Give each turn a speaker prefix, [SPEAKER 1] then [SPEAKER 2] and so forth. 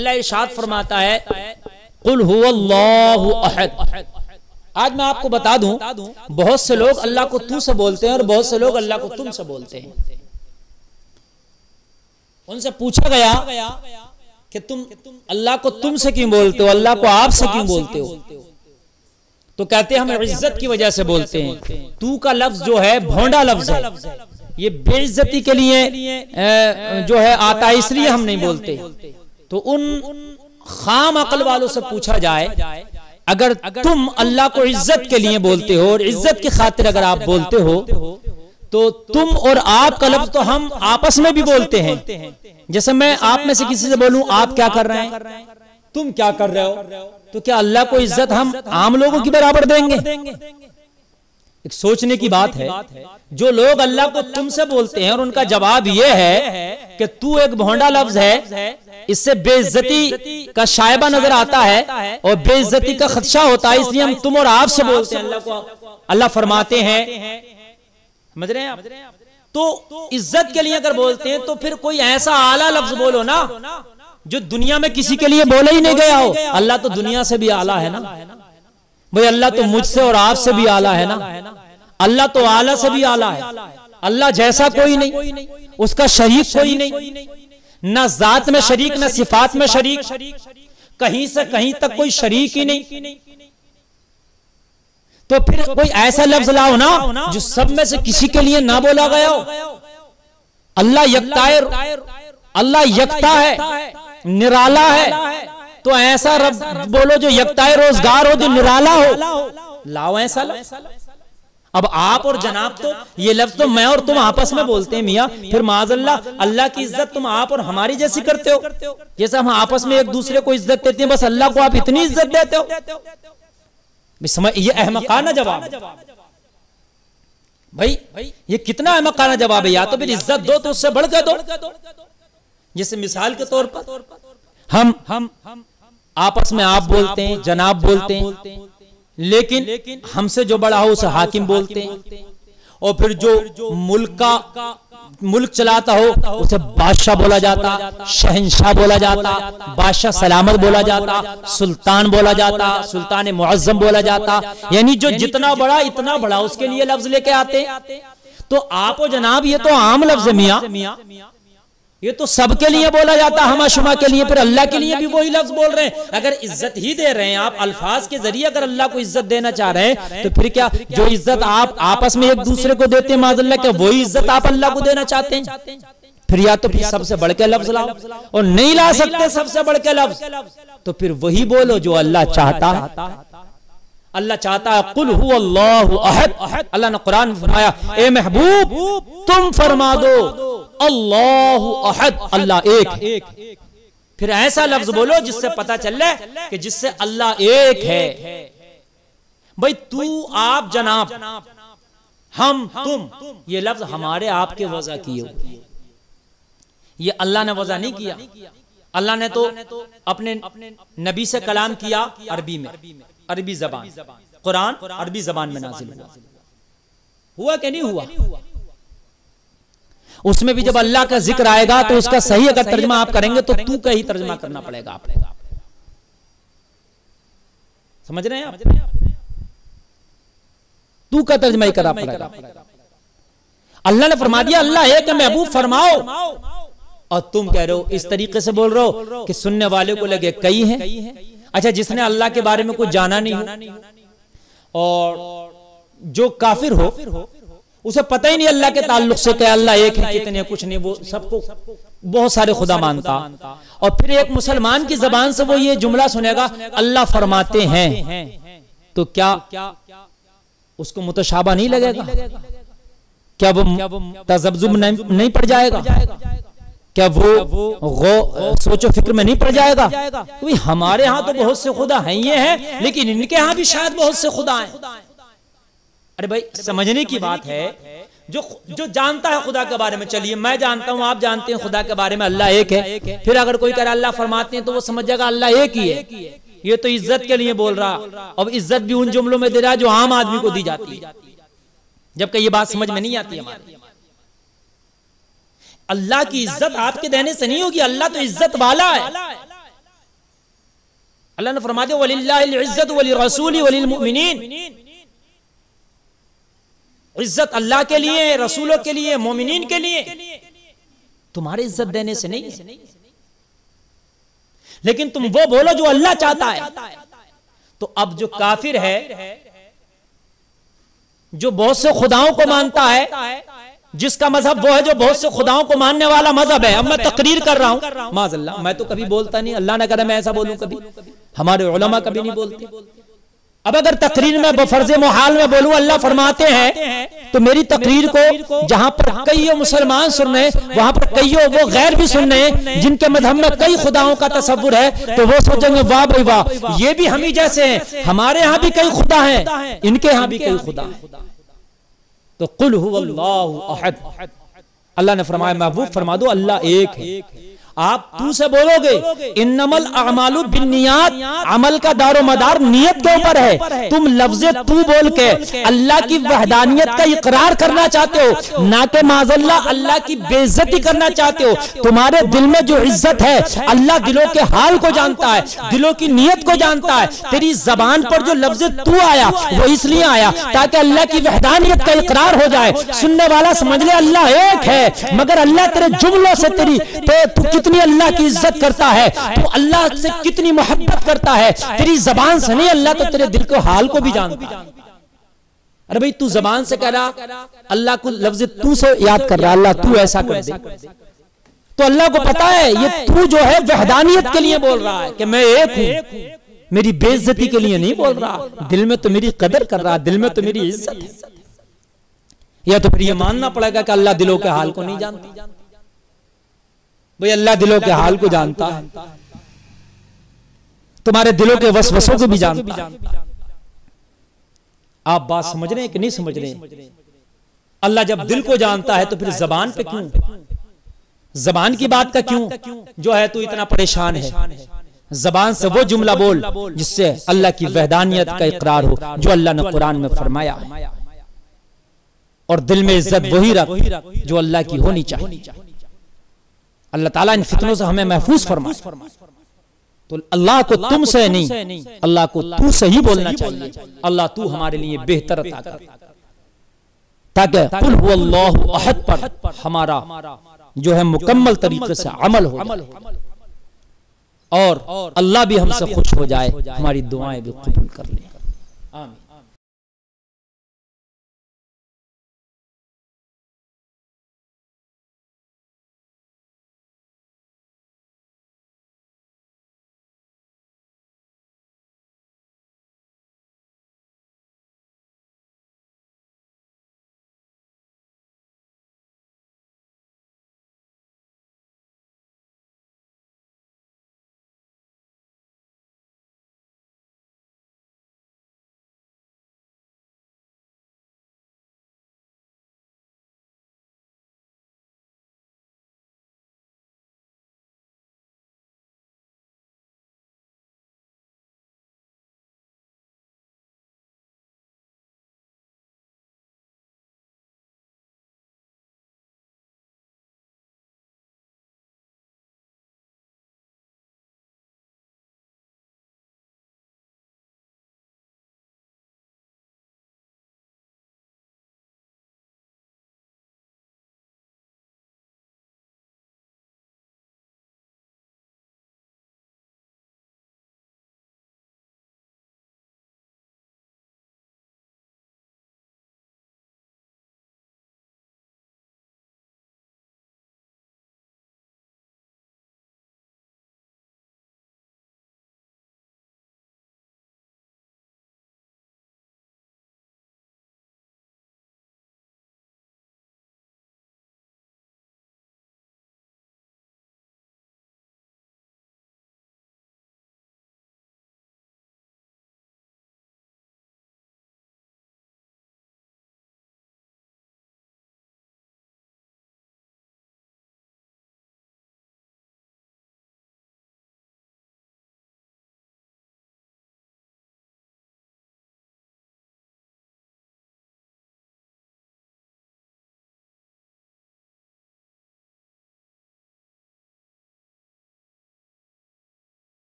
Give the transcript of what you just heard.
[SPEAKER 1] اللہ ارشاد فرماتا ہے قل هو اللہ احد. آج میں آپ کو بتا دوں بہت سے لوگ اللہ کو تو سے بولتے ہیں اور بہت سے لوگ اللہ کو تم سے بولتے ہیں. ان سے پوچھا گیا کہ تم اللہ کو تم سے کیوں بولتے ہو, اللہ کو آپ سے کیوں بولتے ہو؟ تو کہتے ہیں ہم عزت کی وجہ سے بولتے ہیں. تو کا لفظ جو ہے بھونڈا لفظ ہے, یہ بے عزتی کے لیے جو ہے آتا ہے, اس لیے ہم نہیں بولتے. تو ان خام عقل والوں سے پوچھا جائے اگر تم اللہ کو عزت کے لیے بولتے ہو اور عزت کی خاطر اگر آپ بولتے ہو تو تم اور آپ کا لفظ تو ہم آپس میں بھی بولتے ہیں. جیسے میں آپ میں سے کسی سے بولوں آپ کیا کر رہے ہیں, تم کیا کر رہے ہو, تو کیا اللہ کو عزت ہم عام لوگوں کی برابر دیں گے؟ ایک سوچنے کی بات ہے. جو لوگ اللہ کو تم سے بولتے ہیں اور ان کا جواب یہ ہے کہ تو ایک بھونڈا لفظ ہے, اس سے بے عزتی کا شائبہ نظر آتا ہے اور بے عزتی کا خدشہ ہوتا ہے, اس لیے ہم تم اور آپ سے بولتے ہیں. اللہ کو اللہ فرماتے ہیں, سمجھ رہے ہیں آپ, تو عزت کے لیے اگر بولتے ہیں تو پھر کوئی ایسا اعلیٰ لفظ بولو نا جو دنیا میں کسی کے لیے بولا ہی نہیں گیا ہو. اللہ تو دنیا سے بھی اعلیٰ ہے نا بھئی, اللہ تو مجھ سے اور آپ سے بھی اعلیٰ ہے نا, اللہ تو اعلیٰ سے بھی اعلیٰ ہے. اللہ جیسا کوئی نہیں, اس کا شریک کوئی نہیں, نہ ذات میں شریک نہ صفات میں شریک, کہیں سے کہیں تک کوئی شریک ہی نہیں. تو پھر کوئی ایسا لفظ لاؤ نا جو سب میں سے کسی کے لیے نہ بولا گیا ہو. اللہ یکتا ہے, نرالا ہے, تو ایسا رب بولو جو یکتا روزگار ہو, جو نرالا ہو. لاؤ ایسا لفظ. اب آپ اور جناب تو یہ لفظ تو میں اور تم آپس میں بولتے ہیں میاں, پھر معاذ اللہ کی عزت تم آپ اور ہماری جیسی کرتے ہو. جیسے ہم آپس میں ایک دوسرے کو عزت دیتے ہیں, بس اللہ کو آپ اتنی عزت دیتے ہو. یہ احمقانہ جواب ہے بھائی, یہ کتنا احمقانہ جواب ہے. یا تو پھر عزت دو تو اس سے بڑھ کے دو. جیسے مثال کے طور پر ہم آپس میں آپ بولتے ہیں, جناب بولتے ہیں, لیکن ہم سے جو بڑا ہو اسے حاکم بولتے ہیں, اور پھر جو ملک چلاتا ہو اسے بادشاہ بولا جاتا, شہنشاہ بولا جاتا, بادشاہ سلامت بولا جاتا, سلطان بولا جاتا, سلطان معظم بولا جاتا. یعنی جو جتنا بڑا اتنا بڑا اس کے لیے لفظ لے کے آتے. تو آپ و جناب یہ تو عام لفظ ہے میاں, یہ تو سب کے لیے بولا جاتا, ہما شما کے لیے. پھر اللہ کے لیے بھی وہی لفظ بول رہے ہیں. اگر عزت ہی دے رہے ہیں آپ الفاظ کے ذریعے, اگر اللہ کو عزت دینا چاہ رہے ہیں, تو پھر کیا جو عزت آپ آپس میں ایک دوسرے کو دیتے ہیں معاذ اللہ, کیا وہی عزت آپ اللہ کو دینا چاہتے ہیں؟ پھر یا تو پھر سب سے بڑھ کے لفظ لاؤ, اور نہیں لا سکتے سب سے بڑھ کے لفظ, تو پھر وہی بولو جو اللہ چاہتا ہے. اللہ چاہتا ہے قل هو اللہ احد. اللہ نے قرآن میں فرمایا اے محبوب تم فرما دو اللہ احد, اللہ ایک. پھر ایسا لفظ بولو جس سے پتا چل رہے کہ جس سے اللہ ایک ہے. بھئی تو آپ جناب ہم تم, یہ لفظ ہمارے آپ کے وضع کیے ہوئے, یہ اللہ نے وضع نہیں کیا. اللہ نے تو اپنے نبی سے کلام کیا عربی میں, عربی زبان, قرآن عربی زبان میں نازل ہوا کہ نہیں ہوا؟ اس میں بھی جب اللہ کا ذکر آئے گا تو اس کا صحیح اگر ترجمہ آپ کریں گے تو کا ہی ترجمہ کرنا پڑے گا آپ. سمجھ رہے ہیں آپ؟ تو کا ترجمہ ہی کرنا پڑے گا. اللہ نے فرما دیا اللہ ایک ہے محبوب فرماؤ, اور تم کہہ رہے ہو اس طریقے سے بول رہے ہو کہ سننے والے کو لگے کئی ہیں. اچھا, جس نے اللہ کے بارے میں کچھ جانا نہیں ہو اور جو کافر ہو اسے پتہ ہی نہیں اللہ کے تعلق سے کہ اللہ ایک ہے کتنے کچھ نہیں, وہ سب کو بہت سارے خدا مانتا, اور پھر ایک مسلمان کی زبان سے وہ یہ جملہ سنے گا اللہ فرماتے ہیں, تو کیا اس کو متشابہ نہیں لگے گا؟ کیا وہ تذبذب نہیں پڑ جائے گا؟ کیا وہ سوچ و فکر میں نہیں پڑ جائے گا؟ ہمارے ہاں تو بہت سے خدا ہیں یہ ہیں, لیکن ان کے ہاں بھی شاید بہت سے خدا ہیں. ارے بھائی سمجھنے کی بات ہے, جو جانتا ہے خدا کے بارے میں, چلیے میں جانتا ہوں آپ جانتے ہیں خدا کے بارے میں اللہ ایک ہے, پھر اگر کوئی کہہ رہا اللہ فرماتے ہیں تو وہ سمجھ جائے گا اللہ ایک ہی ہے. یہ تو عزت کے لیے بول رہا, اب عزت بھی ان جملوں میں دے رہا جو عام آدمی کو دی جاتی ہے, جبکہ یہ بات سمجھ میں نہیں آتی ہماری. اللہ کی عزت آپ کے دینے سے نہیں ہوگی, اللہ تو عزت والا ہے. اللہ نے فرما دیا وَلِلَّهِ الْعِزَّةُ وَلِلرَّسُولِ وَلِلْمُؤْمِنِينَ، عزت اللہ کے لیے، رسولوں کے لیے، مومنین کے لیے، تمہارے عزت دینے سے نہیں، لیکن تم وہ بولو جو اللہ چاہتا ہے۔ تو اب جو کافر ہے، جو بہت سے خداؤں کو مانتا ہے، جس کا مذہب وہ ہے جو بہت سے خداؤں کو ماننے والا مذہب ہے، اب میں تقریر کر رہا ہوں، معاذ اللہ میں تو کبھی بولتا نہیں، اللہ نہ کرے میں ایسا بولوں کبھی، ہمارے علماء کبھی نہیں بولتے۔ اب اگر تقریر میں بفرض محال میں بولوں، اللہ فرماتے ہیں تو میری تقریر کو جہاں پر کئی مسلمان سن رہے ہیں، وہاں پر کئی وہ غیر بھی سن رہے ہیں جن کے مذہب میں کئی خداؤں کا تصور ہے، تو وہ سوچیں گے واہ بھائی واہ، یہ بھی ہم ہی جیسے ہیں، ہمارے ہاں بھی کئی خدا ہیں، ان کے ہاں بھی کئی خدا ہیں۔ تو قل هو اللہ احد، اللہ نے فرمایا محبوب فرما دو اللہ ایک ہے۔ آپ تو سے بولو گے انما الاعمال بالنیات، عمل کا دار و مدار نیت کے اوپر ہے، تم لفظ تو بول کے اللہ کی وحدانیت کا اقرار کرنا چاہتے ہو، نہ کہ معاذ اللہ اللہ کی بے عزتی کرنا چاہتے ہو۔ تمہارے دل میں جو عزت ہے اللہ دلوں کے حال کو جانتا ہے، دلوں کی نیت کو جانتا ہے۔ تیری زبان پر جو لفظ تو آیا وہ اس لیے آیا تاکہ اللہ کی وحدانیت کا اقرار ہو جائے، سننے والا سمجھ لے اللہ ایک ہے، مگر اللہ تیرے جملوں سے تو کتنی اللہ کی عزت کرتا ہے، تو اللہ سے کتنی محبت کرتا ہے، تیری زبان سے نہیں، اللہ تو تیرے دل کو حال کو بھی جانتا ہے۔ ارے بھئی تو زبان سے کہہ رہا، اللہ کو لفظ تو سے یاد کر رہا، اللہ تو ایسا کر دے، تو اللہ کو پتا ہے یہ تو جو ہے وحدانیت کے لیے بول رہا ہے کہ میں ایک ہوں، میری بے عزتی کے لیے نہیں بول رہا، دل میں تو میری قدر کر رہا، دل میں تو میری عزت ہے۔ یا تو پھر یہ ماننا پڑے گا کہ اللہ دلوں کے حال کو نہیں جانتا، بھئی اللہ دلوں کے حال کو جانتا ہے، تمہارے دلوں کے وسوسوں کو بھی جانتا ہے۔ آپ بات سمجھ رہے ہیں کہ نہیں سمجھ رہے ہیں؟ اللہ جب دل کو جانتا ہے تو پھر زبان پہ کیوں، زبان کی بات کا کیوں جو ہے تو اتنا پریشان ہے؟ زبان سے وہ جملہ بول جس سے اللہ کی وحدانیت کا اقرار ہو جو اللہ نے قرآن میں فرمایا، اور دل میں عزت وہی رکھ جو اللہ کی ہونی چاہیے۔ اللہ تعالیٰ ان فتنوں سے ہمیں محفوظ فرمائے، تو اللہ کو تم سے نہیں، اللہ کو تو سے ہی بولنا چاہیے، اللہ تو ہمارے لیے بہتر عطا کر، تاکہ قل هو اللہ احد پر ہمارا جو ہے مکمل طریقے سے عمل ہو جائے، اور اللہ بھی ہم سے خوش ہو جائے، ہماری دعائیں بھی قبول کر لے۔ آمین۔